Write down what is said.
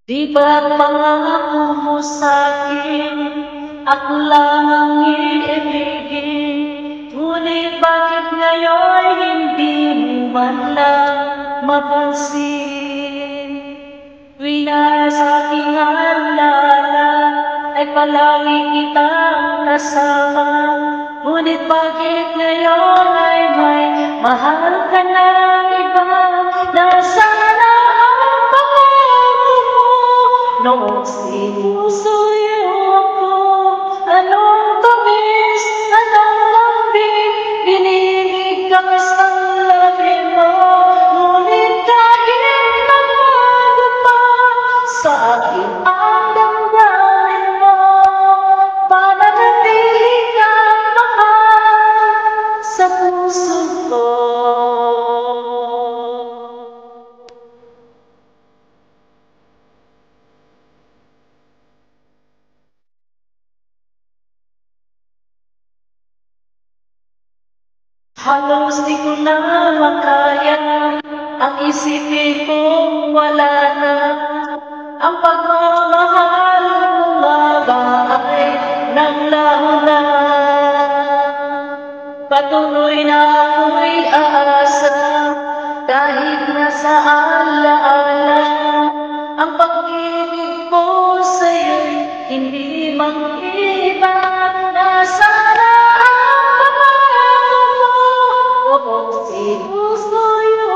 Di ba pangako mo sa'kin, ako lang ang iibigin? Ngunit bakit ngayon hindi mo man lang mapansin? Tuwing nasa aking alala ay palagi kitang kasama. Ngunit bakit ngayon ay may mahal ka ng iba? Nasaan ang pangako mo noong sinusuyo ako? Anong tamis, anong lambing, binibig ka sa labi mo? Ngunit kahit nagbago pa sa akin ang damdamin mo, mananatili kang mahal sa puso ko. Halos di ko na makaya ang isipin kong wala na ang pagmamahal mo ba ay naglaho na. Patuloy na ako'y aasa kahit nasa alaala ang pag-ibig ko sa'yo'y hindi mag-iba. Nasaan ang pangako mo? Sinusuyo